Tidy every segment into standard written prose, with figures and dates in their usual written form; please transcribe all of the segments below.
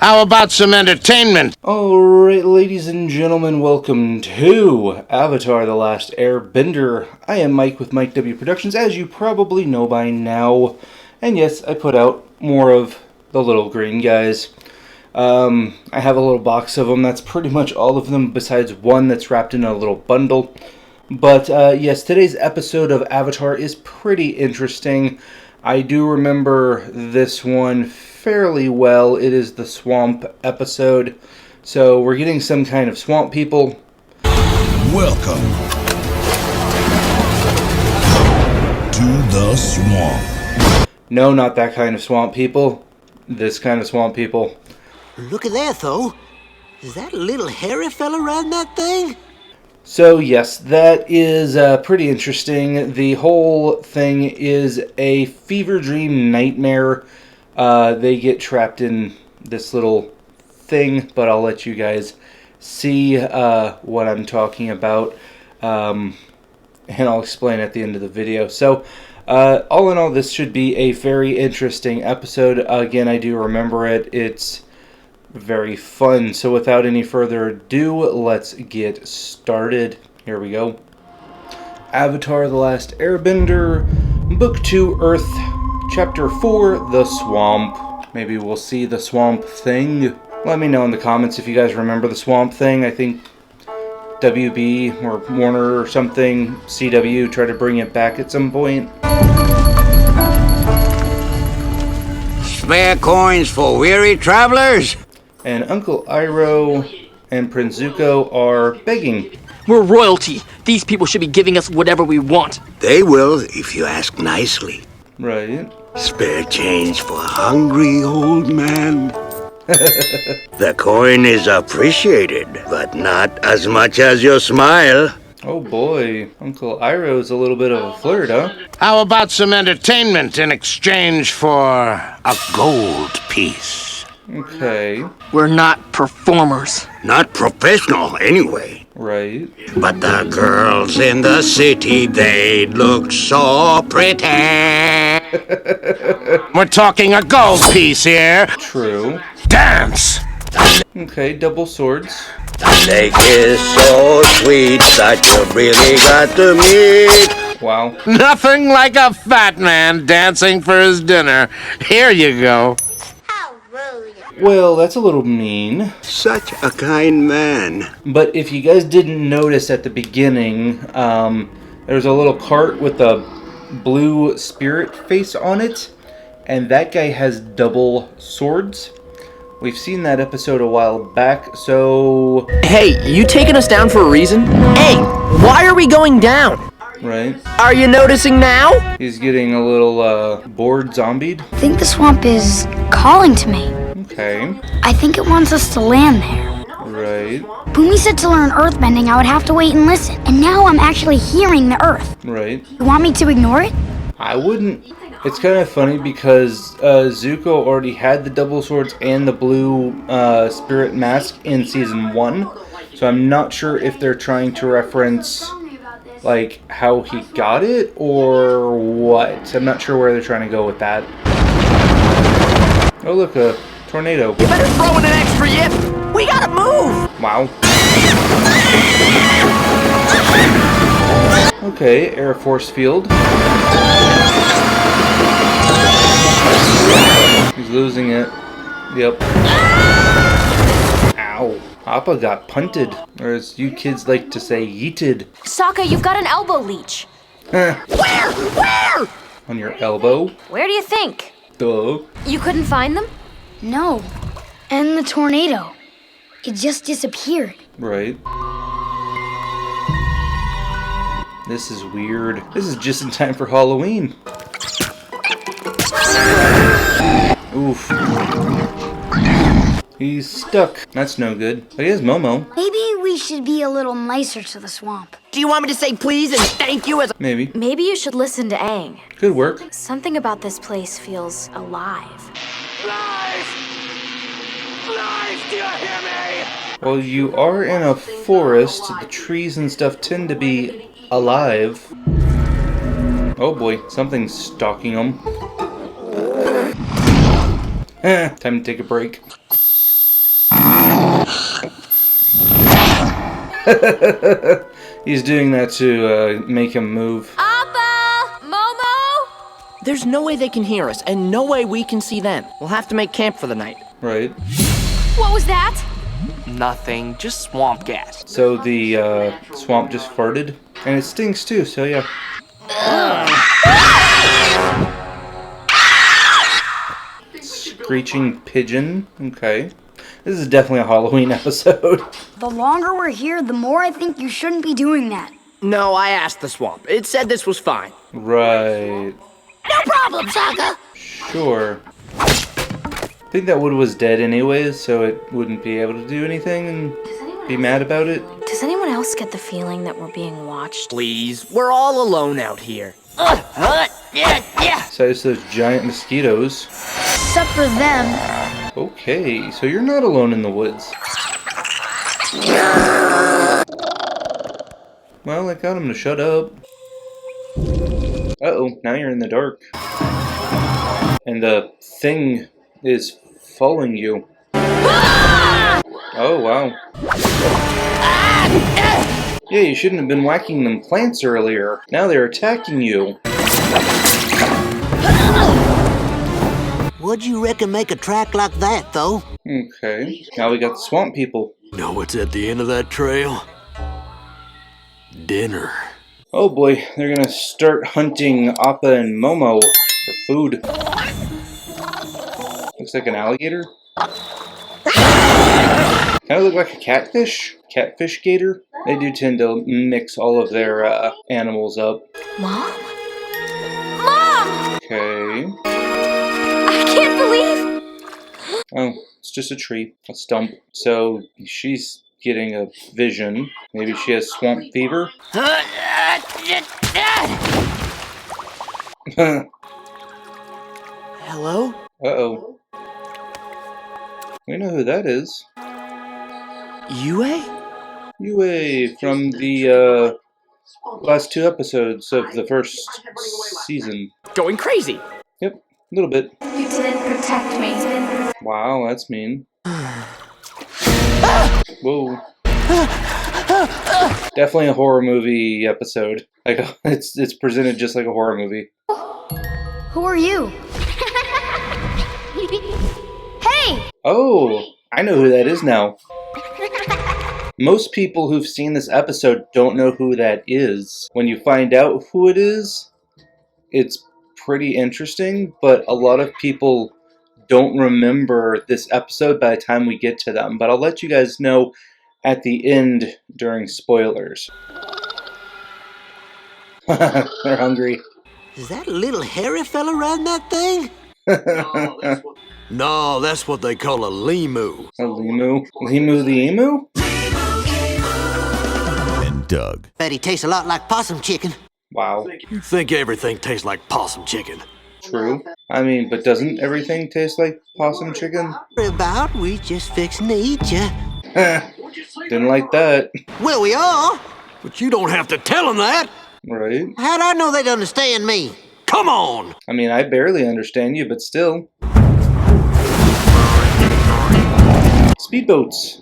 How about some entertainment? Alright, ladies and gentlemen, welcome to Avatar: The Last Airbender. I am Mike with Mike W Productions, as you probably know by now. And yes, I put out more of the little green guys. I have a little box of them. That's pretty much all of them, besides one that's wrapped in a little bundle. But yes, today's episode of Avatar is pretty interesting. I do remember this one fairly well. It is the swamp episode. So we're getting some kind of swamp people. Welcome to the swamp. No, not that kind of swamp people. This kind of swamp people. Look at that, though. Is that a little hairy fella riding that thing? So yes, that is pretty interesting. The whole thing is a fever dream nightmare. They get trapped in this little thing, but I'll let you guys see what I'm talking about, and I'll explain at the end of the video. So all in all, this should be a very interesting episode. Again, I do remember it. It's very fun. So without any further ado, let's get started. Here we go. Avatar: The Last Airbender, Book 2, Earth, Chapter 4, The Swamp. Maybe we'll see the Swamp Thing. Let me know in the comments if you guys remember the Swamp Thing. I think WB or Warner or something, CW, tried to bring it back at some point. Spare coins for weary travelers? And Uncle Iroh and Prince Zuko are begging. We're royalty. These people should be giving us whatever we want. They will, if you ask nicely. Right. Spare change for a hungry old man. The coin is appreciated, but not as much as your smile. Oh boy, Uncle Iroh's a little bit of a flirt, huh? How about some entertainment in exchange for a gold piece? Okay, We're not performers. Not professional, anyway. right. But the girls in the city, they look so pretty. We're talking a gold piece here. True. Dance! Okay, double swords. They kiss so sweet that you really got to meet. Wow. Nothing like a fat man dancing for his dinner. Here you go. Well, that's a little mean. Such a kind man. But if you guys didn't notice at the beginning, there's a little cart with a blue spirit face on it. And that guy has double swords. We've seen that episode a while back, so... Hey, you taking us down for a reason? Hey, why are we going down? Right. Are you noticing now? He's getting a little, bored zombied. I think the swamp is calling to me. Okay. I think it wants us to land there. Right. Boomy said to learn earthbending, I would have to wait and listen. And now I'm actually hearing the earth. Right. You want me to ignore it? I wouldn't. It's kind of funny because Zuko already had the double swords and the blue spirit mask in season 1. So I'm not sure if they're trying to reference like how he got it or what. I'm not sure where they're trying to go with that. Oh look, a tornado. You better throw in an extra yip. We gotta move. Wow. Okay, Air Force Field. He's losing it. Yep. Ow. Appa got punted. Or as you kids like to say, yeeted. Sokka, you've got an elbow leech. Where? On your elbow. Where do you think? Duh. You couldn't find them? No. And the tornado. It just disappeared. Right. This is weird. This is just in time for Halloween. Oof. He's stuck. That's no good. But he has Momo. Maybe we should be a little nicer to the swamp. Do you want me to say please and thank you as Maybe. Maybe you should listen to Aang. Could work. Something about this place feels alive. Do you hear me? Well, you are in a forest. The trees and stuff tend to be alive. Oh boy, something's stalking them. Time to take a break. He's doing that to make him move. Appa! Momo! There's no way they can hear us, and no way we can see them. We'll have to make camp for the night. Right. What was that? Nothing, just swamp gas. So the swamp just farted. And it stinks too, so yeah. Screeching pigeon. Okay. This is definitely a Halloween episode. The longer we're here, the more I think you shouldn't be doing that. No, I asked the swamp. It said this was fine. Right. No problem, Saga. Sure. I think that wood was dead anyways, so it wouldn't be able to do anything and be mad about it. Does anyone else get the feeling that we're being watched? Please, we're all alone out here. Besides those giant mosquitoes. Except for them. Okay, so you're not alone in the woods. Well, I got him to shut up. Uh-oh, now you're in the dark. And the thing is following you. Oh, wow. Yeah, you shouldn't have been whacking them plants earlier. Now they're attacking you. Would you reckon make a track like that, though? Okay, now we got the swamp people. Know what's at the end of that trail? Dinner. Oh boy, they're gonna start hunting Appa and Momo for food. Looks like an alligator. Kind of look like a catfish. Catfish gator. They do tend to mix all of their animals up. Mom? Mom! Okay. I can't believe... Oh, it's just a tree, a stump. So she's getting a vision. Maybe she has swamp fever. Hello? Uh-oh. We know who that is. Yue? Yue from the last 2 episodes of the first season. Going crazy. Yep, a little bit. You didn't protect me. Wow, that's mean. Whoa. Definitely a horror movie episode. Like it's presented just like a horror movie. Who are you? Hey! Oh, I know who that is now. Most people who've seen this episode don't know who that is. When you find out who it is, it's pretty interesting, but a lot of people don't remember this episode by the time we get to them. But I'll let you guys know at the end during spoilers. They're hungry. Is that a little hairy fella riding that thing? No, that's what they call a lemur. A lemur? Lemur the emu? And Doug. Bet he tastes a lot like possum chicken. Wow. You think everything tastes like possum chicken? True. I mean, but doesn't everything taste like possum chicken? About we just fixing to eat ya. Didn't like that. Well, we are. But you don't have to tell them that. Right? How'd I know they'd understand me? Come on! I mean, I barely understand you, but still. Speedboats.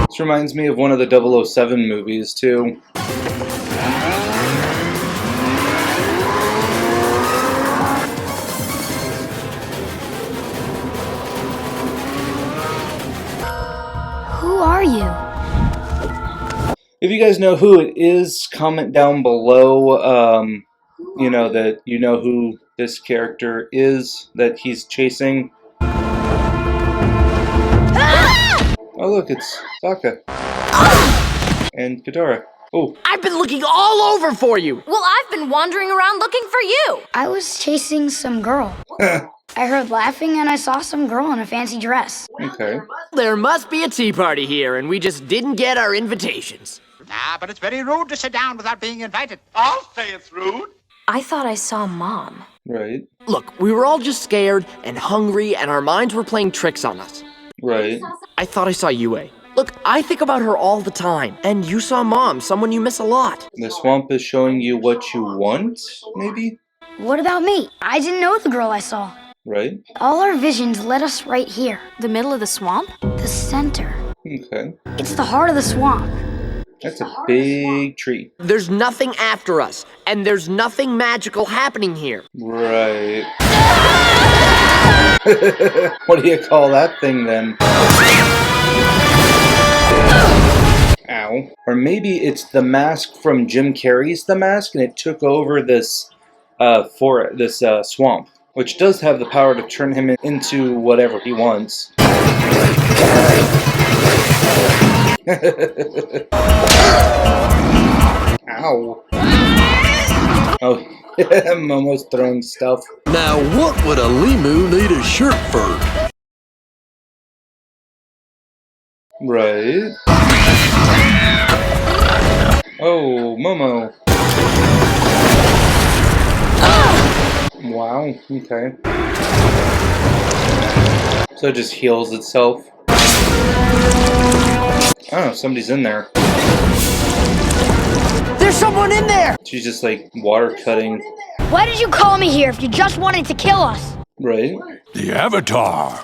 This reminds me of one of the 007 movies, too. Who are you? If you guys know who it is, comment down below, you know, that you know who this character is that he's chasing. Oh look, it's Sokka. And Katara. Oh. I've been looking all over for you! Well, I've been wandering around looking for you! I was chasing some girl. I heard laughing and I saw some girl in a fancy dress. Okay. There must be a tea party here, and we just didn't get our invitations. Ah, but it's very rude to sit down without being invited. I'll say it's rude. I thought I saw Mom. Right. Look, we were all just scared and hungry, and our minds were playing tricks on us. Right. I thought I saw Yue. Look, I think about her all the time. And you saw Mom, someone you miss a lot. The swamp is showing you what you want, maybe? What about me? I didn't know the girl I saw. Right. All our visions led us right here. The middle of the swamp? The center. Okay. It's the heart of the swamp. That's a big tree. There's nothing after us, and there's nothing magical happening here. Right. What do you call that thing then? Ow. Or maybe it's the mask from Jim Carrey's The Mask, and it took over this swamp, which does have the power to turn him into whatever he wants. Ow. Oh, Momo's throwing stuff. Now, what would a lemur need a shirt for? Right. Oh, Momo. Wow, okay. So it just heals itself. Oh, somebody's in there. There's someone in there! She's just like water cutting. Why did you call me here if you just wanted to kill us? Right. The Avatar.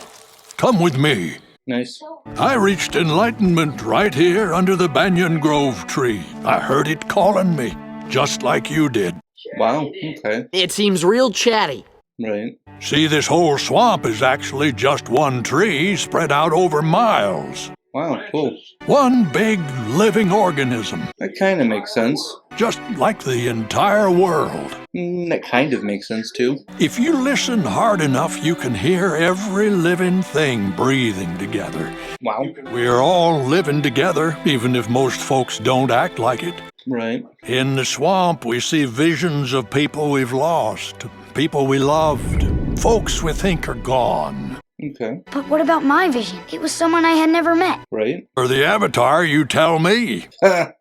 Come with me. Nice. I reached enlightenment right here under the banyan grove tree. I heard it calling me, just like you did. Wow, okay. It seems real chatty. Right. See, this whole swamp is actually just one tree spread out over miles. Wow, cool. One big living organism, That kind of makes sense. just like the entire world. That kind of makes sense too. If you listen hard enough, you can hear every living thing breathing together. Wow. We're all living together, even if most folks don't act like it. Right. In the swamp, we see visions of people we've lost, people we loved, folks we think are gone. Okay. But what about my vision? It was someone I had never met. Right. For the Avatar, you tell me.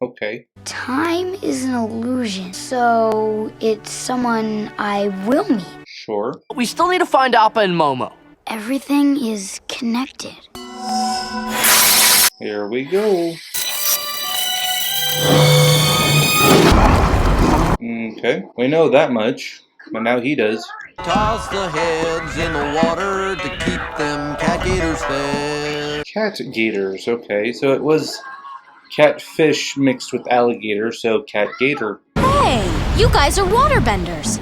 Okay. Time is an illusion, so it's someone I will meet. Sure. We still need to find Appa and Momo. Everything is connected. Here we go. Okay. We know that much, but now he does. Toss the heads in the water to keep them cat gators fed. Cat gators. Okay, so it was catfish mixed with alligator, so cat gator. Hey, you guys are waterbenders.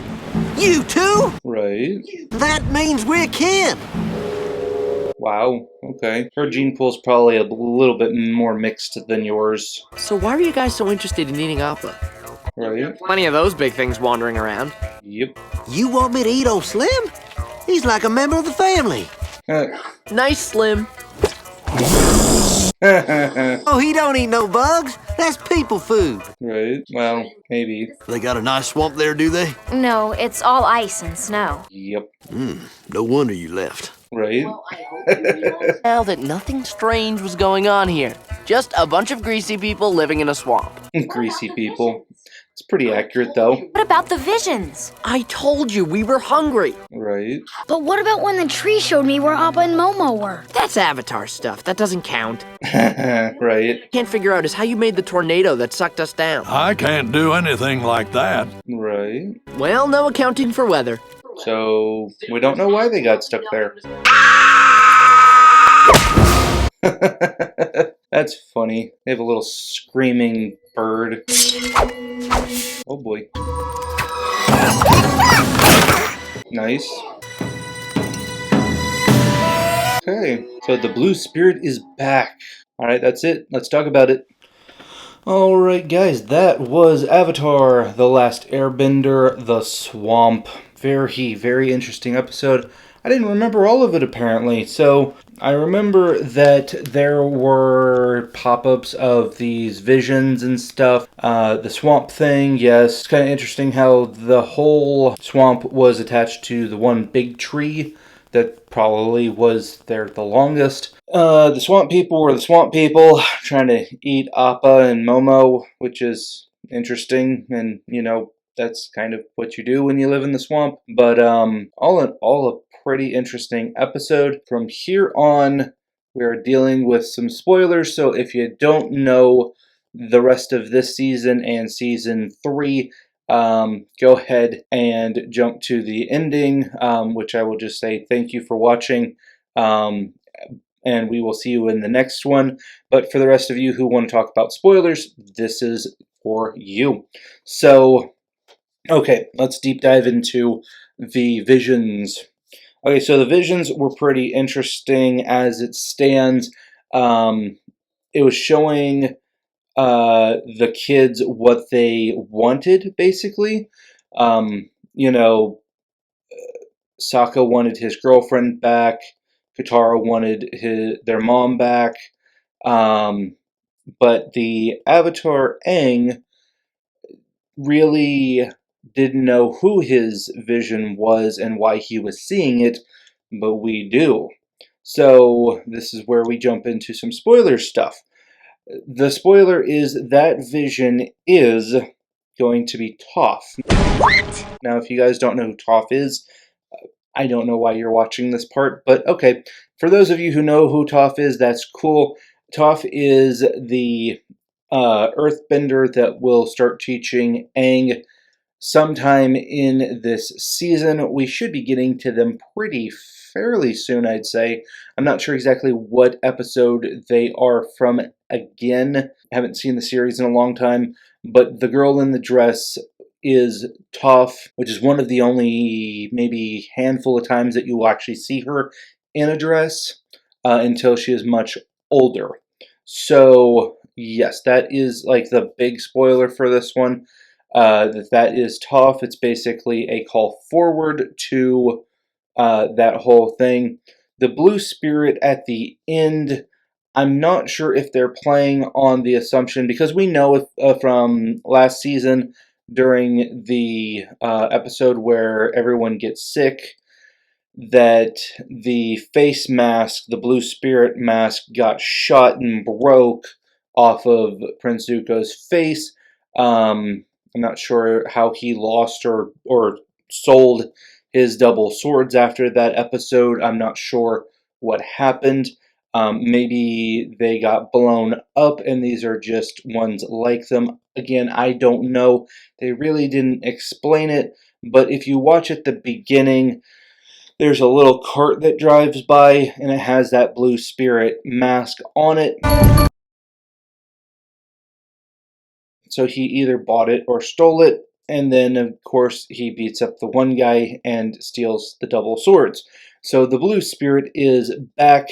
You too? Right. That means we're kin. Wow. Okay. Her gene pool's probably a little bit more mixed than yours. So why were you guys so interested in eating Appa? Right. Plenty of those big things wandering around. Yep. You want me to eat old Slim? He's like a member of the family. Nice, Slim. Oh, he don't eat no bugs. That's people food. Right. Well, maybe. They got a nice swamp there, do they? No, it's all ice and snow. Yep. No wonder you left. Right. Now that nothing strange was going on here. Just a bunch of greasy people living in a swamp. Greasy people. It's pretty accurate, though. What about the visions? I told you we were hungry. Right. But what about when the tree showed me where Appa and Momo were? That's Avatar stuff. That doesn't count. Right. Can't figure out is how you made the tornado that sucked us down. I can't do anything like that. Right. Well, no accounting for weather. So, we don't know why they got stuck there. That's funny. They have a little screaming bird. Oh boy. Nice. Okay, so the blue spirit is back. Alright, that's it. Let's talk about it. Alright guys, that was Avatar, The Last Airbender, The Swamp. Very interesting episode. I didn't remember all of it apparently, so I remember that there were pop-ups of these visions and stuff. The swamp thing, yes. It's kind of interesting how the whole swamp was attached to the one big tree that probably was there the longest. The swamp people were the swamp people trying to eat Appa and Momo, which is interesting, and you know, that's kind of what you do when you live in the swamp. But all in all, a pretty interesting episode. From here on, we're dealing with some spoilers, so if you don't know the rest of this season and season 3, go ahead and jump to the ending, which I will just say thank you for watching. And we will see you in the next one. But for the rest of you who want to talk about spoilers, this is for you. So, okay, let's deep dive into the visions. Okay, so the visions were pretty interesting as it stands. It was showing the kids what they wanted, basically. You know, Sokka wanted his girlfriend back. Katara wanted their mom back. But the Avatar Aang really didn't know who his vision was and why he was seeing it, but we do. So this is where we jump into some spoiler stuff. The spoiler is that vision is going to be Toph. What? Now, if you guys don't know who Toph is, I don't know why you're watching this part, but okay. For those of you who know who Toph is, that's cool. Toph is the earthbender that will start teaching Aang sometime in this season. We should be getting to them pretty fairly soon, I'd say. I'm not sure exactly what episode they are from again. I haven't seen the series in a long time, but the girl in the dress is Toph, which is one of the only maybe handful of times that you will actually see her in a dress until she is much older. So yes, that is like the big spoiler for this one. That is Toph. It's basically a call forward to that whole thing. The blue spirit at the end, I'm not sure if they're playing on the assumption, because we know from last season during the episode where everyone gets sick, that the face mask, the blue spirit mask, got shot and broke off of Prince Zuko's face. I'm not sure how he lost or sold his double swords after that episode. I'm not sure what happened. Maybe they got blown up and these are just ones like them. Again, I don't know. They really didn't explain it, but if you watch at the beginning, there's a little cart that drives by and it has that blue spirit mask on it. So he either bought it or stole it, and then of course he beats up the one guy and steals the double swords. So the blue spirit is back.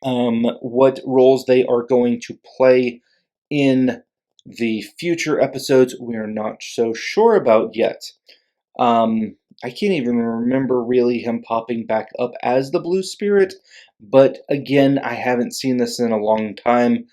What roles they are going to play in the future episodes, we are not so sure about yet. I can't even remember really him popping back up as the blue spirit, but again, I haven't seen this in a long time.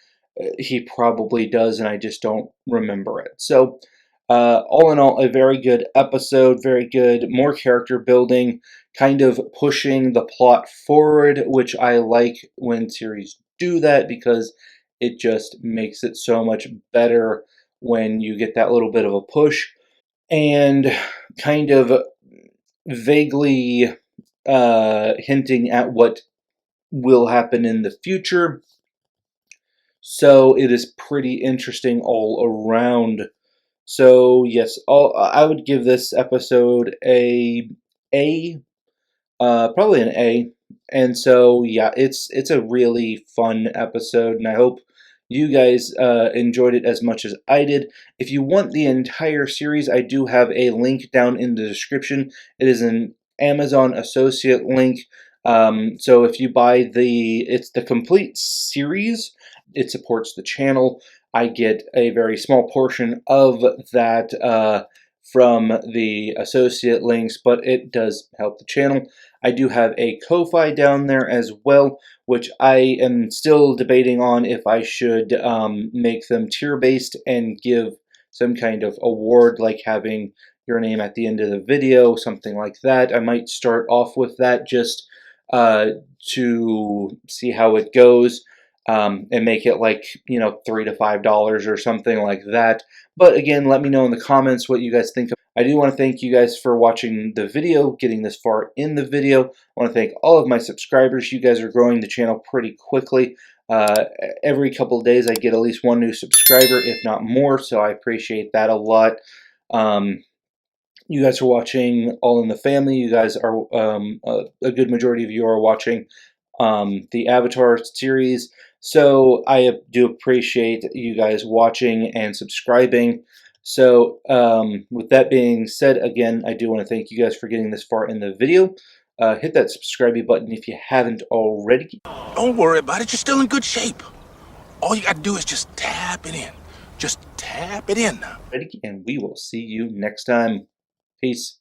He probably does, and I just don't remember it. So, all in all, a very good episode, very good, more character building, kind of pushing the plot forward, which I like when series do that because it just makes it so much better when you get that little bit of a push. And kind of vaguely hinting at what will happen in the future. So it is pretty interesting all around. So yes, I would give this episode a A, probably an A. And so yeah, it's a really fun episode, and I hope you guys enjoyed it as much as I did. If you want the entire series, I do have a link down in the description. It is an Amazon associate link. So if you buy it's the complete series, it supports the channel. I get a very small portion of that from the associate links, but it does help the channel. I do have a Ko-Fi down there as well, which I am still debating on if I should make them tier-based and give some kind of award, like having your name at the end of the video, something like that. I might start off with that just to see how it goes. And make it like, $3 to $5 or something like that. But again, let me know in the comments what you guys think. I do want to thank you guys for watching the video, getting this far in the video. I want to thank all of my subscribers. You guys are growing the channel pretty quickly. Every couple of days I get at least one new subscriber, if not more, so I appreciate that a lot. You guys are watching All in the Family. You guys are, a good majority of you are watching the Avatar series. So I do appreciate you guys watching and subscribing. So with that being said, again, I do want to thank you guys for getting this far in the video. Hit that subscribe button if you haven't already. Don't worry about it. You're still in good shape. All you got to do is just tap it in. Just tap it in. And we will see you next time. Peace.